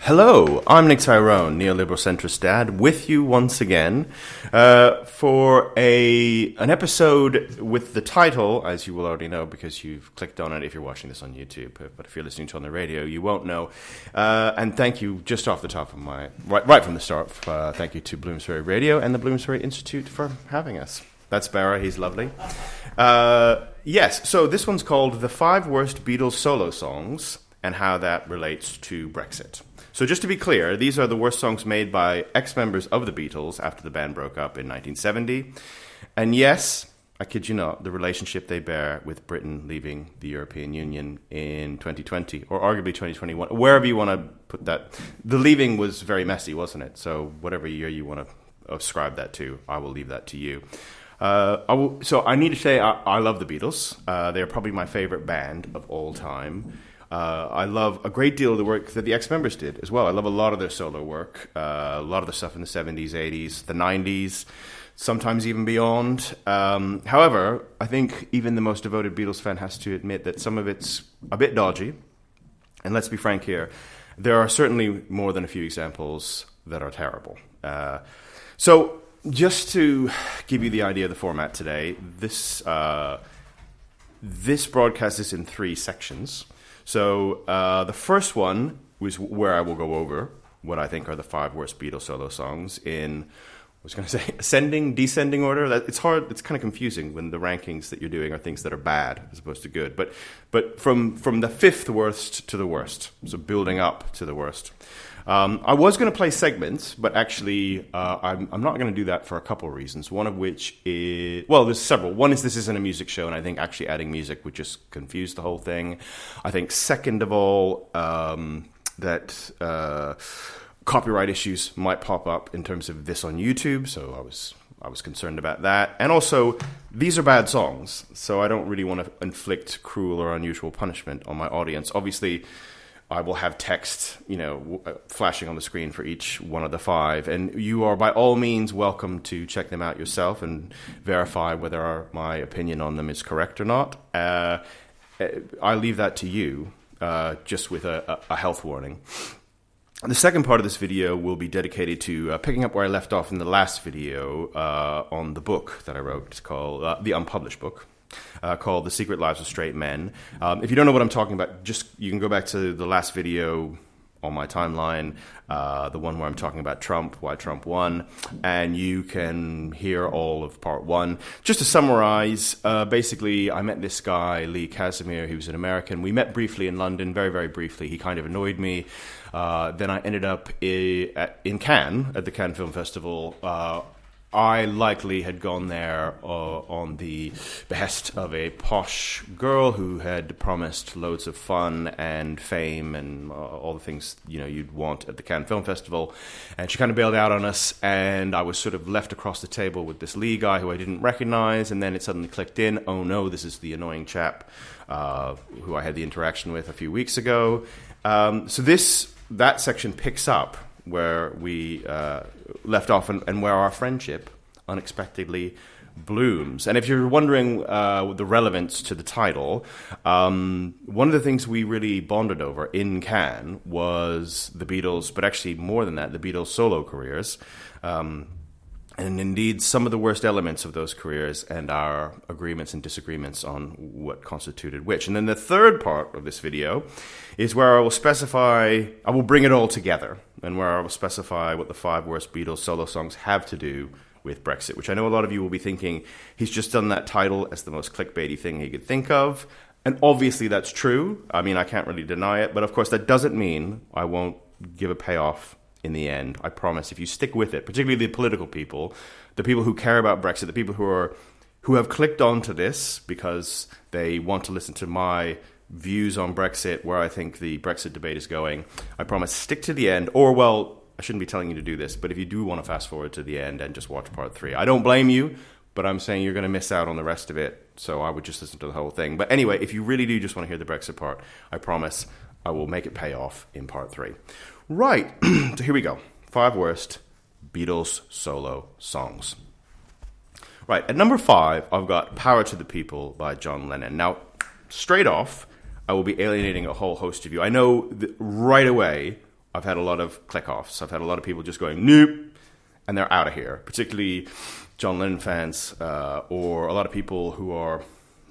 Hello, I'm Nick Tyrone, neoliberal centrist dad, with you once again for an episode with the title, as you will already know because you've clicked on it if you're watching this on YouTube, but if you're listening to it on the radio, you won't know. And thank you, just off the top of my, right from the start, thank you to Bloomsbury Radio and the Bloomsbury Institute for having us. That's Barra, he's lovely. Yes, so this one's called The 5 Worst Beatles Solo Songs and How That Relates to Brexit. So just to be clear, these are the worst songs made by ex-members of the Beatles after the band broke up in 1970. And yes, I kid you not, the relationship they bear with Britain leaving the European Union in 2020, or arguably 2021, wherever you want to put that. The leaving was very messy, wasn't it? So whatever year you want to ascribe that to, I will leave that to you. So I need to say I love the Beatles. They're probably my favorite band of all time. I love a great deal of the work that the ex-members did as well. I love a lot of their solo work, a lot of the stuff in the 70s, 80s, the 90s, sometimes even beyond. However, I think even the most devoted Beatles fan has to admit that some of it's a bit dodgy. And let's be frank here, there are certainly more than a few examples that are terrible. So just to give you the idea of the format today, this broadcast is in 3 sections. So the first one was where I will go over what I think are the 5 worst Beatles solo songs in, I was going to say, ascending, descending order. It's hard. It's kind of confusing when the rankings that you're doing are things that are bad as opposed to good. But from the 5th worst to the worst, so building up to the worst. I was going to play segments, but actually I'm not going to do that for a couple of reasons. One of which is, well, there's several. One is this isn't a music show, and I think actually adding music would just confuse the whole thing. I think second of all, that copyright issues might pop up in terms of this on YouTube, so I was concerned about that. And also, these are bad songs, so I don't really want to inflict cruel or unusual punishment on my audience. Obviously, I will have text, flashing on the screen for each one of the 5, and you are by all means welcome to check them out yourself and verify whether my opinion on them is correct or not. I leave that to you, just with a health warning. The second part of this video will be dedicated to picking up where I left off in the last video on the book that I wrote. It's called the unpublished book. Called The Secret Lives of Straight Men. If you don't know what I'm talking about, you can go back to the last video on my timeline, the one where I'm talking about Trump, why Trump won, and you can hear all of part 1. Just to summarize, basically, I met this guy, Lee Casimir. He was an American. We met briefly in London, very, very briefly. He kind of annoyed me. Then I ended up in Cannes, at the Cannes Film Festival. I likely had gone there on the behest of a posh girl who had promised loads of fun and fame and all the things you'd want at the Cannes Film Festival, and she kind of bailed out on us, and I was sort of left across the table with this Lee guy who I didn't recognize, and then it suddenly clicked in, oh no, this is the annoying chap who I had the interaction with a few weeks ago. So that section picks up where we left off and where our friendship unexpectedly blooms. And if you're wondering the relevance to the title, one of the things we really bonded over in Cannes was the Beatles, but actually more than that, the Beatles' solo careers. And indeed, some of the worst elements of those careers and our agreements and disagreements on what constituted which. And then the third part of this video is where I will bring it all together, and where I will specify what the 5 worst Beatles solo songs have to do with Brexit, which I know a lot of you will be thinking, he's just done that title as the most clickbaity thing he could think of. And obviously that's true. I mean, I can't really deny it. But of course, that doesn't mean I won't give a payoff in the end. I promise, if you stick with it, particularly the political people, the people who care about Brexit, the people who have clicked onto this because they want to listen to my views on Brexit, where I think the Brexit debate is going, I promise, stick to the end. Or, well, I shouldn't be telling you to do this, but if you do want to fast forward to the end and just watch part 3, I don't blame you, but I'm saying you're going to miss out on the rest of it, so I would just listen to the whole thing. But anyway, if you really do just want to hear the Brexit part, I promise I will make it pay off in part 3. Right, so here we go. 5 worst Beatles solo songs. Right, at number 5, I've got Power to the People by John Lennon. Now, straight off, I will be alienating a whole host of you. I know that right away, I've had a lot of click-offs. I've had a lot of people just going, nope, and they're out of here, particularly John Lennon fans or a lot of people who are,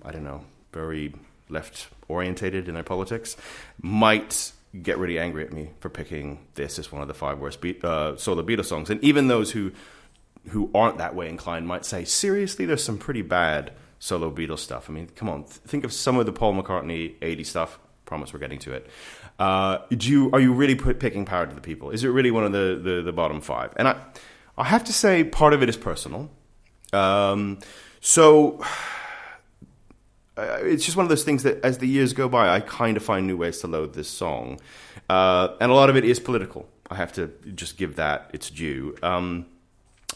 I don't know, very left-orientated in their politics might get really angry at me for picking this as one of the 5 worst solo Beatles songs. And even those who aren't that way inclined might say, seriously, there's some pretty bad solo Beatles stuff. I mean, come on, think of some of the Paul McCartney 80 stuff. Promise we're getting to it. Are you really picking Power to the People? Is it really one of the bottom 5? And I have to say part of it is personal. It's just one of those things that as the years go by, I kind of find new ways to load this song. And a lot of it is political. I have to just give that its due.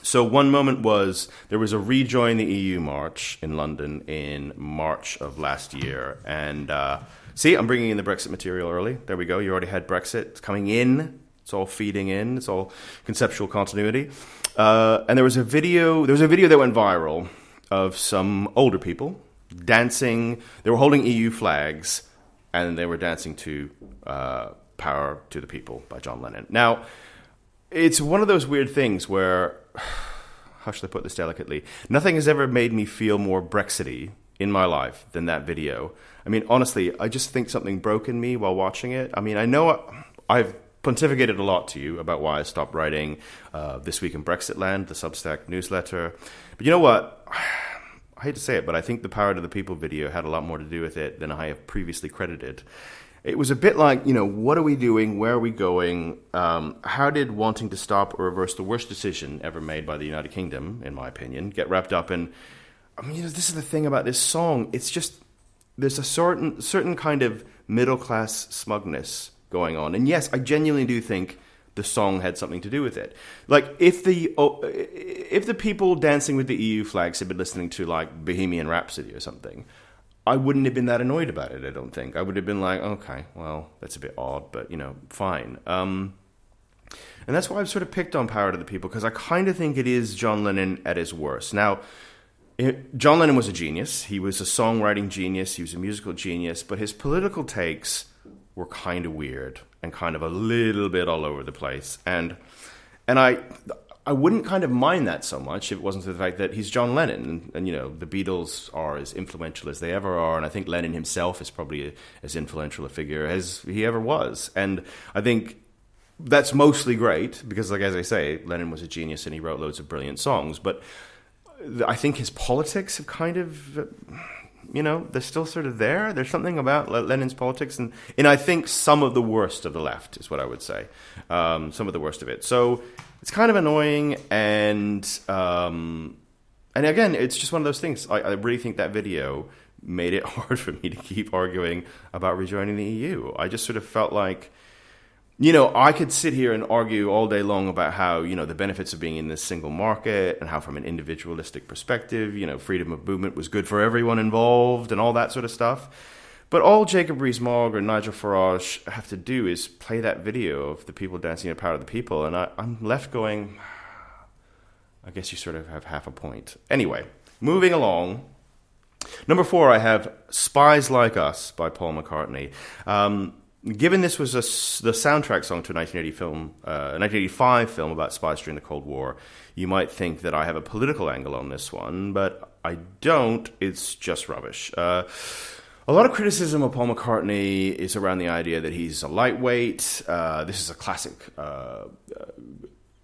So one moment there was a Rejoin the EU march in London in March of last year. And see, I'm bringing in the Brexit material early. There we go. You already had Brexit. It's coming in. It's all feeding in. It's all conceptual continuity. And there was a video that went viral of some older people dancing. They were holding EU flags, and they were dancing to Power to the People by John Lennon. Now, it's one of those weird things where, how should I put this delicately? Nothing has ever made me feel more Brexity in my life than that video. I mean, honestly, I just think something broke in me while watching it. I mean, I know I've pontificated a lot to you about why I stopped writing This Week in Brexit Land, the Substack newsletter. But you know what? I hate to say it, but I think the Power to the People video had a lot more to do with it than I have previously credited. It was a bit like, what are we doing? Where are we going? How did wanting to stop or reverse the worst decision ever made by the United Kingdom, in my opinion, get wrapped up in... I mean, this is the thing about this song. It's just, there's a certain kind of middle-class smugness going on. And yes, I genuinely do think the song had something to do with it. Like, if the people dancing with the EU flags had been listening to, like, Bohemian Rhapsody or something, I wouldn't have been that annoyed about it, I don't think. I would have been like, okay, well, that's a bit odd, but, fine. And that's why I've sort of picked on Power to the People, because I kind of think it is John Lennon at his worst. Now, John Lennon was a genius. He was a songwriting genius. He was a musical genius. But his political takes were kind of weird and kind of a little bit all over the place. And I wouldn't kind of mind that so much if it wasn't for the fact that he's John Lennon. And the Beatles are as influential as they ever are. And I think Lennon himself is probably as influential a figure as he ever was. And I think that's mostly great because, like, as I say, Lennon was a genius and he wrote loads of brilliant songs. But I think his politics have kind of, they're still sort of there. There's something about Lennon's politics, and I think some of the worst of the left is what I would say. Some of the worst of it. So it's kind of annoying, and again, it's just one of those things. I really think that video made it hard for me to keep arguing about rejoining the EU. I just sort of felt like, I could sit here and argue all day long about how, the benefits of being in this single market and how from an individualistic perspective, freedom of movement was good for everyone involved and all that sort of stuff. But all Jacob Rees-Mogg or Nigel Farage have to do is play that video of the people dancing at Power of the People. And I'm left going, I guess you sort of have half a point. Anyway, moving along. Number 4, I have Spies Like Us by Paul McCartney. Given this was the soundtrack song to a 1985 film about spies during the Cold War, you might think that I have a political angle on this one, but I don't. It's just rubbish. A lot of criticism of Paul McCartney is around the idea that he's a lightweight. This is a classic.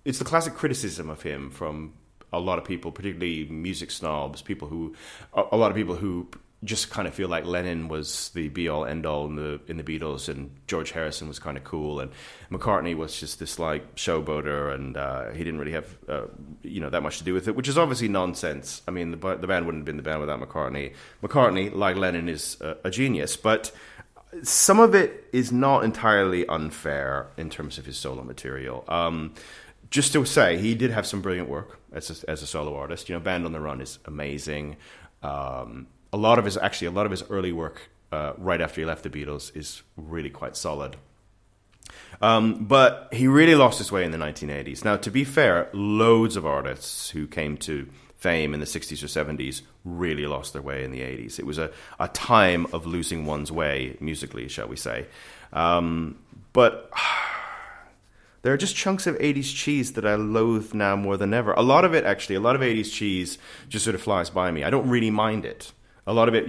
It's the classic criticism of him from a lot of people, particularly music snobs, a lot of people who just kind of feel like Lennon was the be-all, end-all in the Beatles, and George Harrison was kind of cool, and McCartney was just this like showboater, and he didn't really have that much to do with it, which is obviously nonsense. I mean, the band wouldn't have been the band without McCartney. McCartney, like Lennon, is a genius, but some of it is not entirely unfair in terms of his solo material. Just to say, he did have some brilliant work as a solo artist. Band on the Run is amazing. A lot of his early work right after he left the Beatles is really quite solid. But he really lost his way in the 1980s. Now, to be fair, loads of artists who came to fame in the 60s or 70s really lost their way in the 80s. It was a time of losing one's way musically, shall we say. But there are just chunks of 80s cheese that I loathe now more than ever. A lot of it, actually, a lot of 80s cheese just sort of flies by me. I don't really mind it. A lot of it,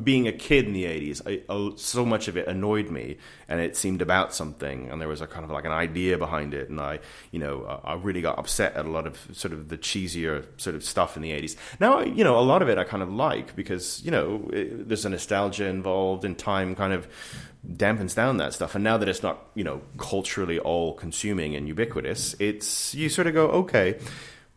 being a kid in the 80s, so much of it annoyed me, and it seemed about something, and there was a kind of like an idea behind it, and I really got upset at a lot of sort of the cheesier sort of stuff in the 80s. Now, a lot of it I kind of like because, there's a nostalgia involved, and time kind of dampens down that stuff. And now that it's not, culturally all-consuming and ubiquitous, you sort of go, okay.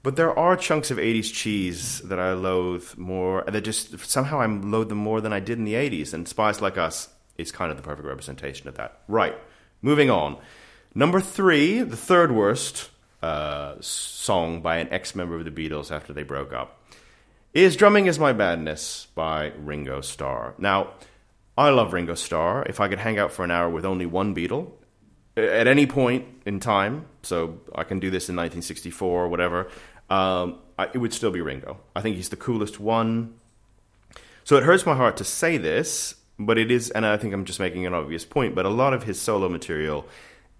But there are chunks of 80s cheese that I loathe more, that just somehow I loathe them more than I did in the 80s. And Spies Like Us is kind of the perfect representation of that. Right, moving on. Number 3, the third worst song by an ex-member of the Beatles after they broke up, is Drumming Is My Madness by Ringo Starr. Now, I love Ringo Starr. If I could hang out for an hour with only one Beatle, at any point in time, so I can do this in 1964 or whatever, it would still be Ringo. I think he's the coolest one. So it hurts my heart to say this, but it is, and I think I'm just making an obvious point, but a lot of his solo material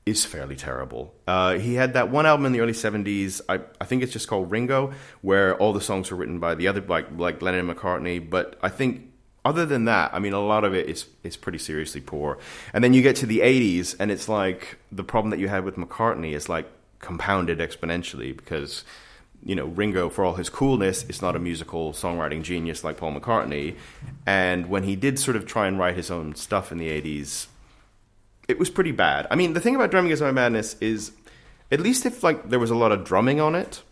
is fairly terrible. He had that one album in the early 70s, I think it's just called Ringo, where all the songs were written by the other, like Lennon and McCartney, but I think other than that, I mean, a lot of it is pretty seriously poor. And then you get to the 80s, and it's like the problem that you had with McCartney is like compounded exponentially because, Ringo, for all his coolness, is not a musical songwriting genius like Paul McCartney. And when he did sort of try and write his own stuff in the 80s, it was pretty bad. I mean, the thing about Drumming Is My Madness is, at least if like there was a lot of drumming on it,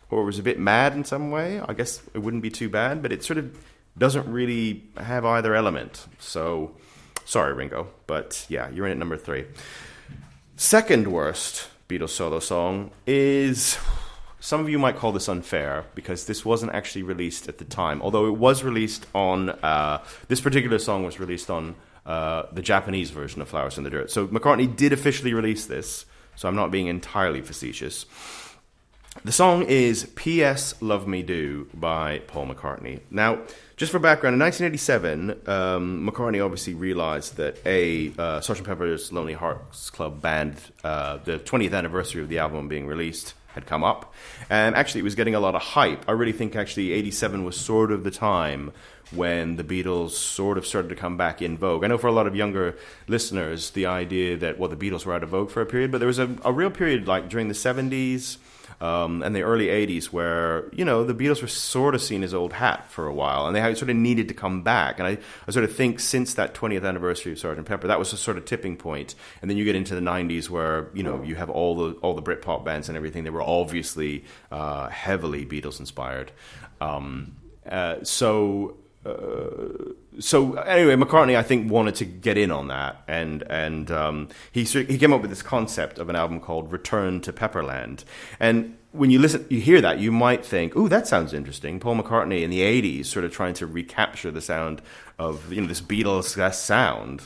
or it was a bit mad in some way, I guess it wouldn't be too bad, but it sort of doesn't really have either element. So, sorry, Ringo. But yeah, you're in at number 3. Second worst Beatles solo song is, some of you might call this unfair, because this wasn't actually released at the time. Although it was released on, this particular song was released on the Japanese version of Flowers in the Dirt. So McCartney did officially release this, so I'm not being entirely facetious. The song is P.S. Love Me Do by Paul McCartney. Now, just for background, in 1987, McCartney obviously realized that Sgt. Pepper's Lonely Hearts Club Band, the 20th anniversary of the album being released, had come up. And actually, it was getting a lot of hype. I really think, actually, 87 was sort of the time when the Beatles sort of started to come back in vogue. I know for a lot of younger listeners, the idea that, the Beatles were out of vogue for a period, but there was a real period, like, during the 70s, and the early 80s where, the Beatles were sort of seen as old hat for a while, and they sort of needed to come back. And I sort of think since that 20th anniversary of Sgt. Pepper, that was a sort of tipping point. And then you get into the 90s where, you have all the Britpop bands and everything. They were obviously heavily Beatles-inspired. So anyway, McCartney, I think, wanted to get in on that, and he came up with this concept of an album called Return to Pepperland. And when you hear that, you might think, "Ooh, that sounds interesting." Paul McCartney in the '80s, sort of trying to recapture the sound of this Beatles sound,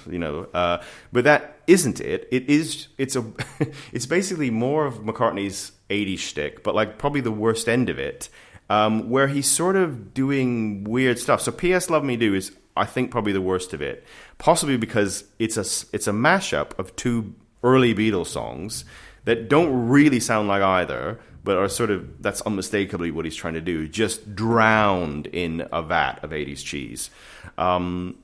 but that isn't it. It's basically more of McCartney's '80s shtick, but like probably the worst end of it. Where he's sort of doing weird stuff. So P.S. Love Me Do is, I think, probably the worst of it. Possibly because it's a mashup of two early Beatles songs that don't really sound like either, but are sort of, that's unmistakably what he's trying to do, just drowned in a vat of 80s cheese. And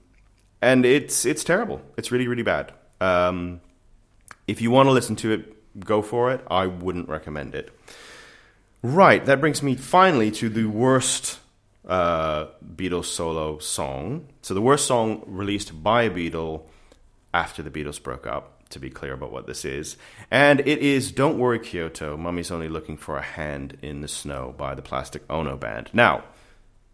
it's terrible. It's really, really bad. If you want to listen to it, go for it. I wouldn't recommend it. Right, that brings me finally to the worst Beatles solo song. So the worst song released by a Beatle after the Beatles broke up, to be clear about what this is. And it is Don't Worry Kyoto, Mummy's Only Looking for a Hand in the Snow by the Plastic Ono Band. Now,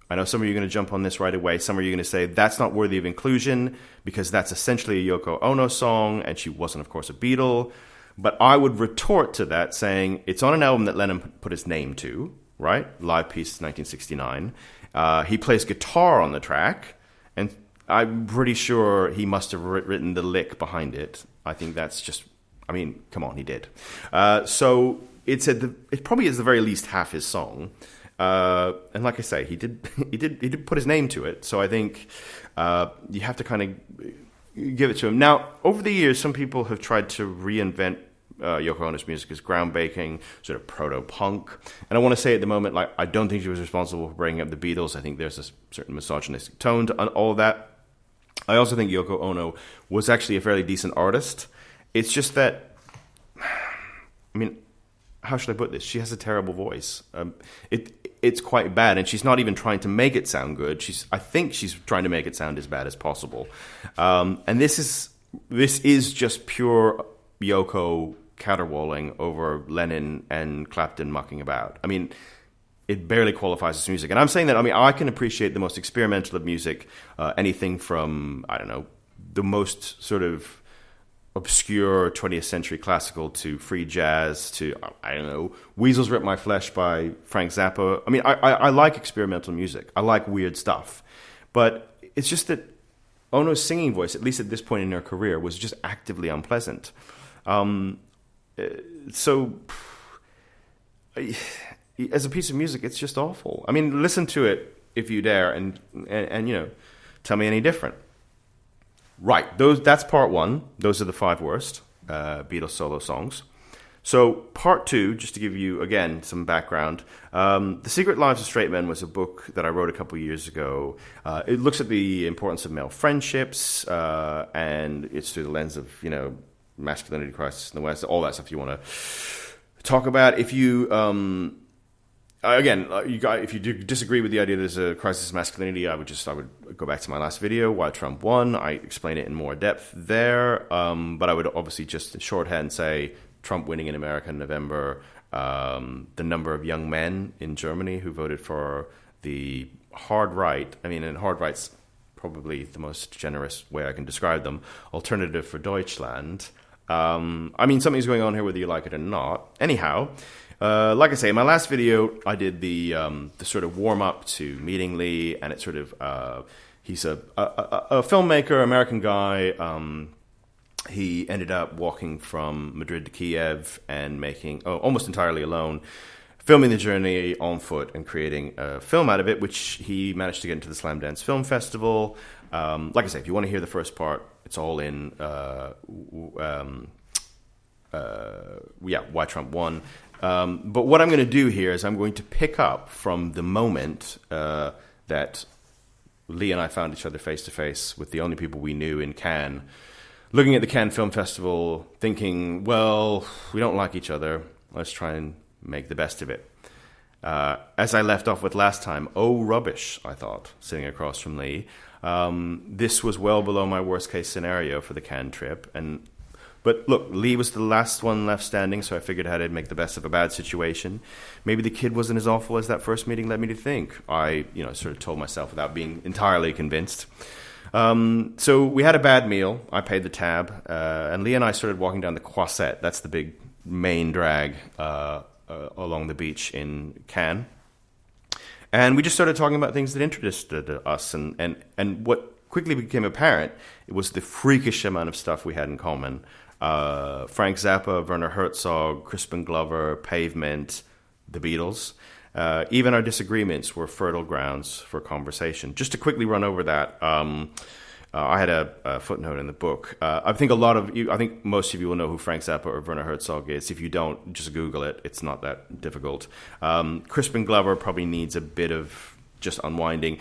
I know some of you are going to jump on this right away. Some of you are going to say that's not worthy of inclusion because that's essentially a Yoko Ono song, and she wasn't, of course, a Beatle. But I would retort to that saying it's on an album that Lennon put his name to, right? Live Piece 1969. He plays guitar on the track, and I'm pretty sure he must have written the lick behind it. I think that's just, come on, he did. So it probably is the very least half his song. And like I say, he did put his name to it. So I think you have to kind of give it to him. Now, over the years, some people have tried to reinvent Yoko Ono's music is groundbreaking, sort of proto-punk. And I want to say at the moment, like, I don't think she was responsible for bringing up the Beatles. I think there's a certain misogynistic tone to all of that. I also think Yoko Ono was actually a fairly decent artist. It's just that, I mean, how should I put this? She has a terrible voice. It's quite bad, and she's not even trying to make it sound good. I think she's trying to make it sound as bad as possible. And this is just pure Yoko caterwauling over Lennon and Clapton mucking about. I mean, it barely qualifies as music. And I'm saying that, I mean, I can appreciate the most experimental of music, anything from, I don't know, the most sort of obscure 20th century classical to free jazz to, I don't know, Weasels Rip My Flesh by Frank Zappa. I mean, I like experimental music. I like weird stuff. But it's just that Ono's singing voice, at least at this point in her career, was just actively unpleasant. So, as a piece of music, it's just awful. I mean, listen to it if you dare, and you know, tell me any different. Right, that's part one. Those are the 5 worst Beatles solo songs. So part 2, just to give you, again, some background. The Secret Lives of Straight Men was a book that I wrote a couple of years ago. It looks at the importance of male friendships, and it's through the lens of, you know, masculinity crisis in the West, all that stuff you want to talk about. If you... if you do disagree with the idea there's a crisis of masculinity, I would go back to my last video, Why Trump Won. I explain it in more depth there. But I would obviously just in shorthand say Trump winning in America in November, the number of young men in Germany who voted for the hard right. I mean, and hard right's probably the most generous way I can describe them. Alternative for Deutschland. I mean, something's going on here whether you like it or not. Anyhow... like I say, in my last video, I did the sort of warm-up to meeting Lee, and it's sort of, he's a filmmaker, American guy. He ended up walking from Madrid to Kiev and making, almost entirely alone, filming the journey on foot and creating a film out of it, which he managed to get into the Slam Dance Film Festival. Like I say, if you want to hear the first part, it's all in, Why Trump Won. But what I'm going to do here is I'm going to pick up from the moment that Lee and I found each other face to face with the only people we knew in Cannes, looking at the Cannes Film Festival, thinking, well, we don't like each other. Let's try and make the best of it. As I left off with last time, oh, rubbish, I thought, sitting across from Lee. This was well below my worst case scenario for the Cannes trip, But look, Lee was the last one left standing, so I figured how to make the best of a bad situation. Maybe the kid wasn't as awful as that first meeting led me to think. I, sort of told myself without being entirely convinced. So we had a bad meal. I paid the tab, and Lee and I started walking down the Croisette. That's the big main drag along the beach in Cannes. And we just started talking about things that interested us, and what quickly became apparent, it was the freakish amount of stuff we had in common. Frank Zappa, Werner Herzog, Crispin Glover, Pavement, the Beatles. Even our disagreements were fertile grounds for conversation. Just to quickly run over that, I had a footnote in the book. I think most of you will know who Frank Zappa or Werner Herzog is. If you don't, just Google it. It's not that difficult. Crispin Glover probably needs a bit of just unwinding.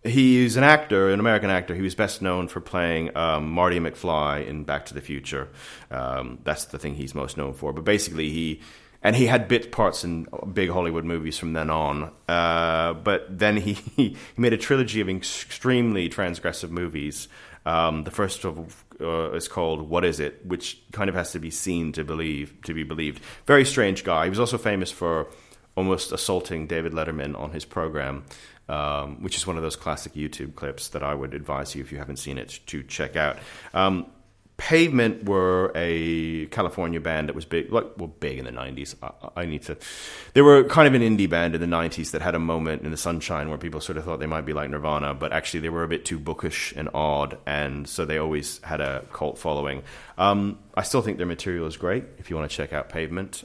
He's an actor, an American actor. He was best known for playing Marty McFly in Back to the Future. That's the thing he's most known for. But basically, he had bit parts in big Hollywood movies from then on. But then he made a trilogy of extremely transgressive movies. The first of is called What Is It?, which kind of has to be seen to be believed. Very strange guy. He was also famous for almost assaulting David Letterman on his program. Which is one of those classic YouTube clips that I would advise you, if you haven't seen it, to check out. Pavement were a California band that was big in the 90s. They were kind of an indie band in the 90s that had a moment in the sunshine where people sort of thought they might be like Nirvana, but actually they were a bit too bookish and odd, and so they always had a cult following. I still think their material is great if you want to check out Pavement.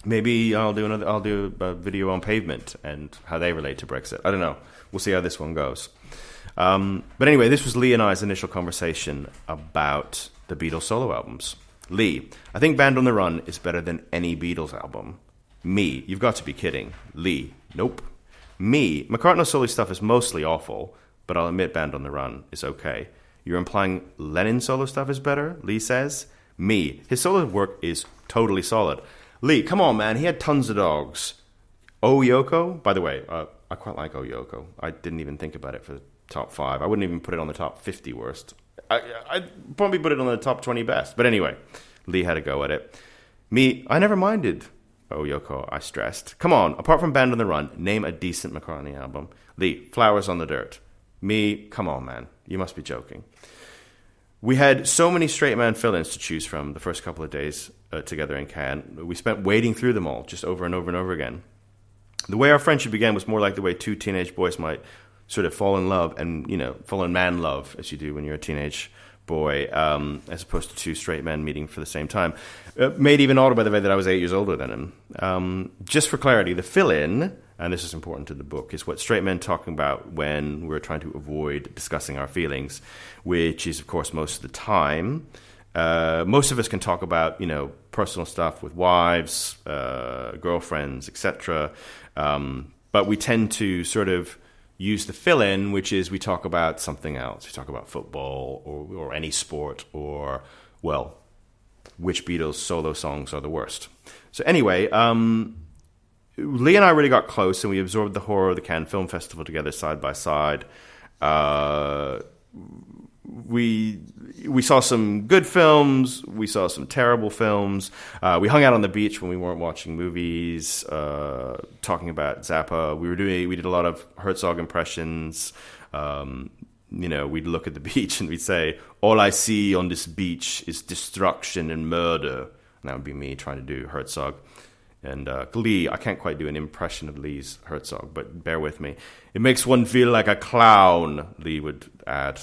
Maybe I'll do a video on Pavement and how they relate to Brexit. I don't know. We'll see how this one goes. But anyway, this was Lee and I's initial conversation about the Beatles solo albums. Lee, I think Band on the Run is better than any Beatles album. Me, you've got to be kidding. Lee, nope. Me, McCartney's solo stuff is mostly awful, but I'll admit Band on the Run is okay. You're implying Lennon's solo stuff is better? Lee says. Me, his solo work is totally solid. Lee, come on, man, he had tons of dogs. Oh Yoko? By the way, I quite like Oh Yoko. I didn't even think about it for the top 5. I wouldn't even put it on the top 50 worst. I'd probably put it on the top 20 best. But anyway, Lee had a go at it. Me, I never minded Oh Yoko, I stressed. Come on, apart from Band on the Run, name a decent McCartney album. Lee, Flowers on the Dirt. Me, come on, man. You must be joking. We had so many straight man fill-ins to choose from the first couple of days together in Cannes. We spent wading through them all, just over and over and over again. The way our friendship began was more like the way two teenage boys might sort of fall in love and, fall in man love, as you do when you're a teenage boy, as opposed to two straight men meeting for the same time. Made even odder by the way that I was 8 years older than him. Just for clarity, the fill-in, and this is important to the book, is what straight men talking about when we're trying to avoid discussing our feelings, which is, of course, most of the time. Most of us can talk about, personal stuff with wives, girlfriends, etc. But we tend to sort of use the fill-in, which is we talk about something else. We talk about football or any sport or, well, which Beatles solo songs are the worst. So anyway, Lee and I really got close, and we absorbed the horror of the Cannes Film Festival together side by side. We saw some good films. We saw some terrible films. We hung out on the beach when we weren't watching movies, talking about Zappa. We did a lot of Herzog impressions. We'd look at the beach and we'd say, "All I see on this beach is destruction and murder." And that would be me trying to do Herzog. And Lee, I can't quite do an impression of Lee's Herzog, but bear with me. "It makes one feel like a clown," Lee would add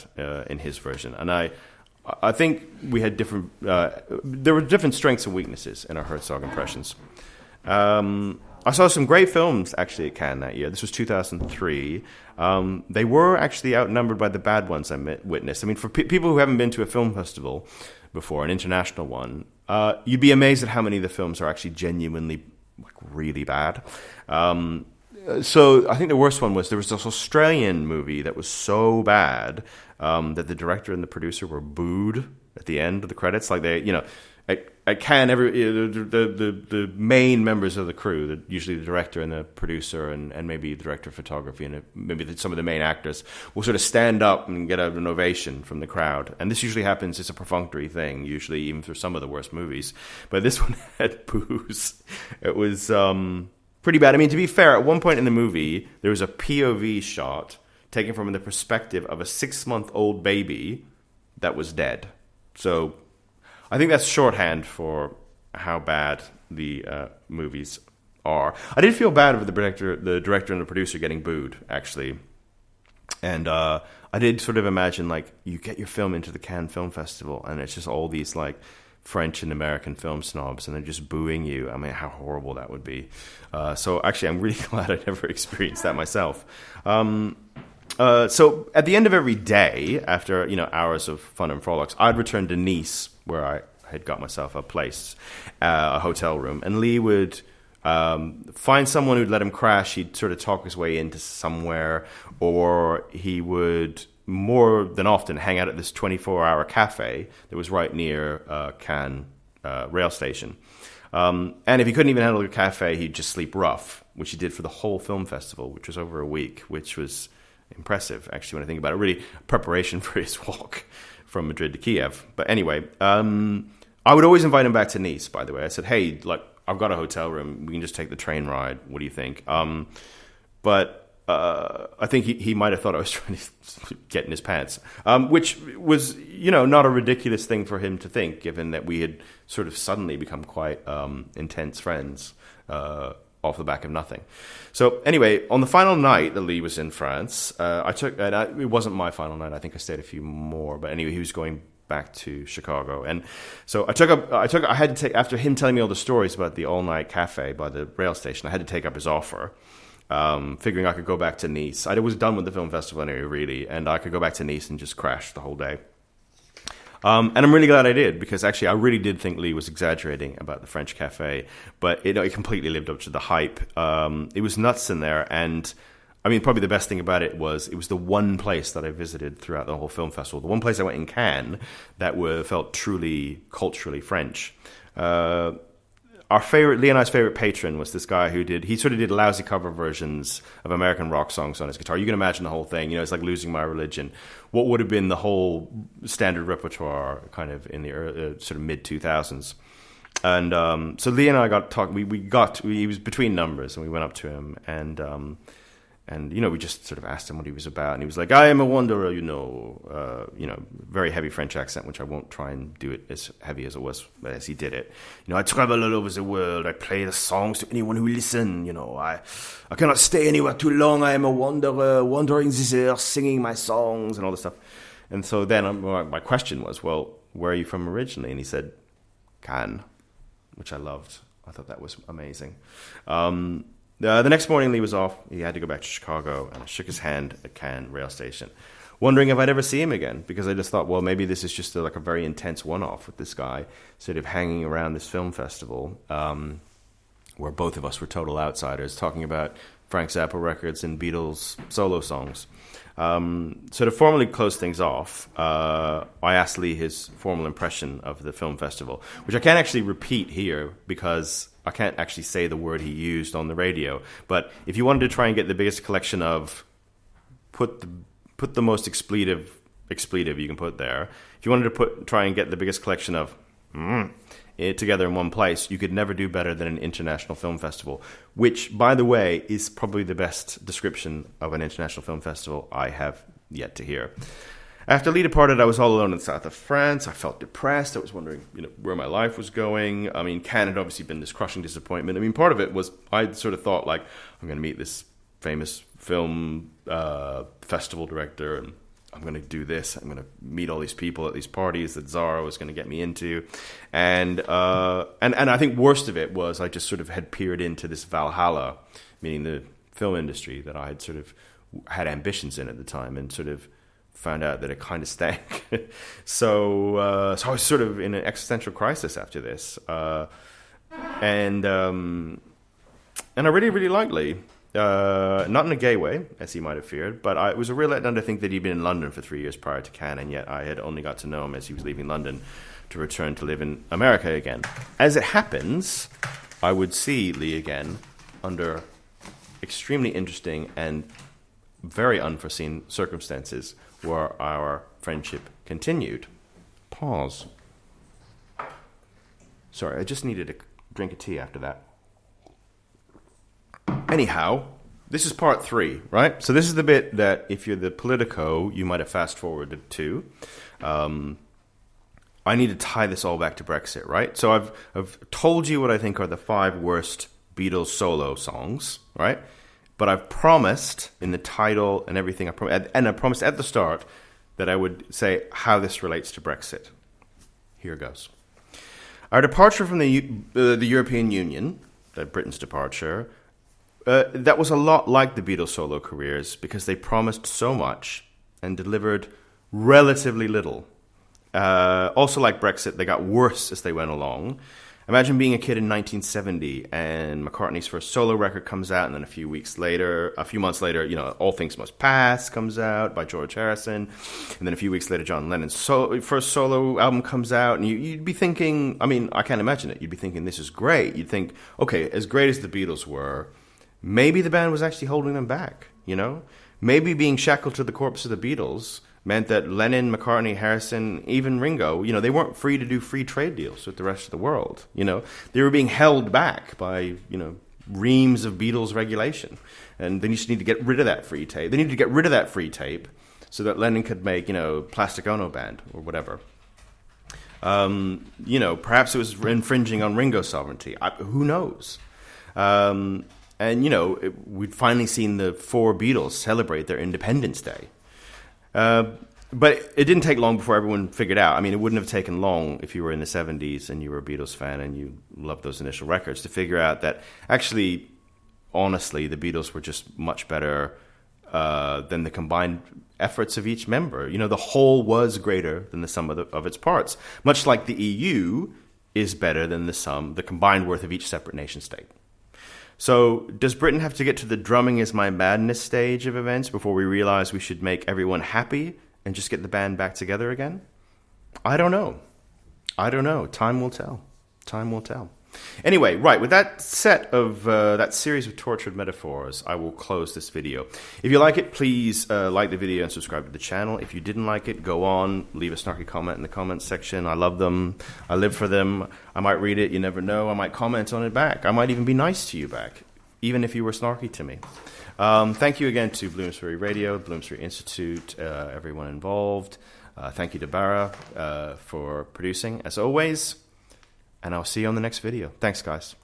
in his version. And I think we had there were different strengths and weaknesses in our Herzog impressions. I saw some great films, actually, at Cannes that year. This was 2003. They were actually outnumbered by the bad ones I witnessed. I mean, for people who haven't been to a film festival before, an international one, you'd be amazed at how many of the films are actually genuinely really bad. So I think the worst one was there was this Australian movie that was so bad that the director and the producer were booed at the end of the credits. Like at Cannes, the main members of the crew, usually the director and the producer and maybe the director of photography and maybe some of the main actors, will sort of stand up and get an ovation from the crowd. And this usually happens, it's a perfunctory thing, usually even for some of the worst movies. But this one had boos. It was pretty bad. I mean, to be fair, at one point in the movie, there was a POV shot taken from the perspective of a 6-month-old baby that was dead. So I think that's shorthand for how bad the movies are. I did feel bad for the director and the producer getting booed, actually. And I did sort of imagine, you get your film into the Cannes Film Festival, and it's just all these, French and American film snobs, and they're just booing you. I mean, how horrible that would be. So actually, I'm really glad I never experienced that myself. So at the end of every day, after hours of fun and frolics, I'd return to Nice, where I had got myself a place, a hotel room, and Lee would find someone who'd let him crash. He'd sort of talk his way into somewhere, or he would more than often hang out at this 24-hour cafe that was right near Cannes rail station. And if he couldn't even handle the cafe, he'd just sleep rough, which he did for the whole film festival, which was over a week, which was impressive, actually, when I think about it. Really preparation for his walk from Madrid to Kiev. But anyway, I would always invite him back to Nice, by the way. I said, "Hey, I've got a hotel room. We can just take the train ride. What do you think?" But I think he might have thought I was trying to get in his pants, which was, not a ridiculous thing for him to think, given that we had sort of suddenly become quite intense friends off the back of nothing. So anyway, on the final night that Lee was in France, it wasn't my final night. I think I stayed a few more, but anyway, he was going back to Chicago, and so I had to take, after him telling me all the stories about the all-night cafe by the rail station, I had to take up his offer. Figuring I could go back to Nice. I was done with the film festival anyway, really, and I could go back to Nice and just crash the whole day. And I'm really glad I did, because actually I really did think Lee was exaggerating about the French cafe, but it completely lived up to the hype. It was nuts in there, and I mean, probably the best thing about it was the one place that I visited throughout the whole film festival, the one place I went in Cannes that felt truly culturally French. Lee and I's favorite patron was this guy he sort of did lousy cover versions of American rock songs on his guitar. You can imagine the whole thing, it's like Losing My Religion. What would have been the whole standard repertoire kind of in the sort of mid 2000s. And so Lee and I got talking. He was between numbers, and we went up to him, and we just sort of asked him what he was about, and he was like, "I am a wanderer," very heavy French accent, which I won't try and do it as heavy as he did it. I travel all over the world. I play the songs to anyone who will listen. I cannot stay anywhere too long. I am a wanderer, wandering this earth, singing my songs and all this stuff. And so then my question was, well, where are you from originally? And he said, Cannes, which I loved. I thought that was amazing. The next morning, Lee was off. He had to go back to Chicago, and I shook his hand at Cannes rail station, wondering if I'd ever see him again, because I just thought, well, maybe this is just a very intense one-off with this guy sort of hanging around this film festival, where both of us were total outsiders, talking about Frank Zappa records and Beatles solo songs. So to formally close things off, I asked Lee his formal impression of the film festival, which I can't actually repeat here because I can't actually say the word he used on the radio. But if you wanted to try and get the biggest collection of, put the most expletive you can put there. If you wanted to try and get the biggest collection of together in one place, you could never do better than an international film festival, which, by the way, is probably the best description of an international film festival I have yet to hear. After Lee departed, I was all alone in the south of France. I felt depressed. I was wondering, where my life was going. I mean, Cannes had obviously been this crushing disappointment. I mean, part of it was I sort of thought, I'm going to meet this famous film festival director, and I'm going to do this. I'm going to meet all these people at these parties that Zara was going to get me into. And I think worst of it was I just sort of had peered into this Valhalla, meaning the film industry that I had sort of had ambitions in at the time, and sort of found out that it kind of stank. So I was sort of in an existential crisis after this. And I really, really liked Lee. Not in a gay way, as he might have feared, but it was a real letdown to think that he'd been in London for 3 years prior to Cannes, and yet I had only got to know him as he was leaving London to return to live in America again. As it happens, I would see Lee again under extremely interesting and very unforeseen circumstances where our friendship continued. Pause. Sorry, I just needed a drink of tea after that. Anyhow, this is part 3, right? So this is the bit that if you're the Politico, you might have fast-forwarded to. I need to tie this all back to Brexit, right? So I've told you what I think are the 5 worst Beatles solo songs, right? But I've promised in the title and everything, I promised at the start that I would say how this relates to Brexit. Here goes. Our departure from the European Union, Britain's departure, that was a lot like the Beatles' solo careers because they promised so much and delivered relatively little. Also like Brexit, they got worse as they went along. Imagine being a kid in 1970 and McCartney's first solo record comes out, and then a few months later, All Things Must Pass comes out by George Harrison, and then a few weeks later, John Lennon's first solo album comes out, and you'd be thinking, I mean, I can't imagine it, you'd be thinking this is great. You'd think, okay, as great as the Beatles were, maybe the band was actually holding them back, Maybe being shackled to the corpse of the Beatles meant that Lennon, McCartney, Harrison, even Ringo, they weren't free to do free trade deals with the rest of the world. They were being held back by, reams of Beatles regulation. And they just need to get rid of that free tape. They needed to get rid of that free tape so that Lennon could make, Plastic Ono Band or whatever. Perhaps it was infringing on Ringo's sovereignty. Who knows? And, we'd finally seen the 4 Beatles celebrate their Independence Day. But it didn't take long before everyone figured out. I mean, it wouldn't have taken long if you were in the 70s and you were a Beatles fan and you loved those initial records to figure out that actually, honestly, the Beatles were just much better than the combined efforts of each member. You know, the whole was greater than the sum of its parts, much like the EU is better than the combined worth of each separate nation state. So does Britain have to get to the drumming is my madness stage of events before we realize we should make everyone happy and just get the band back together again? I don't know. Time will tell. Time will tell. Anyway, right, with that set of that series of tortured metaphors, I will close this video. If you like it, please like the video and subscribe to the channel. If you didn't like it, go on, leave a snarky comment in the comments section. I love them. I live for them. I might read it. You never know. I might comment on it back. I might even be nice to you back, even if you were snarky to me. Thank you again to Bloomsbury Radio, Bloomsbury Institute, everyone involved. Thank you to Bara for producing, as always. And I'll see you on the next video. Thanks, guys.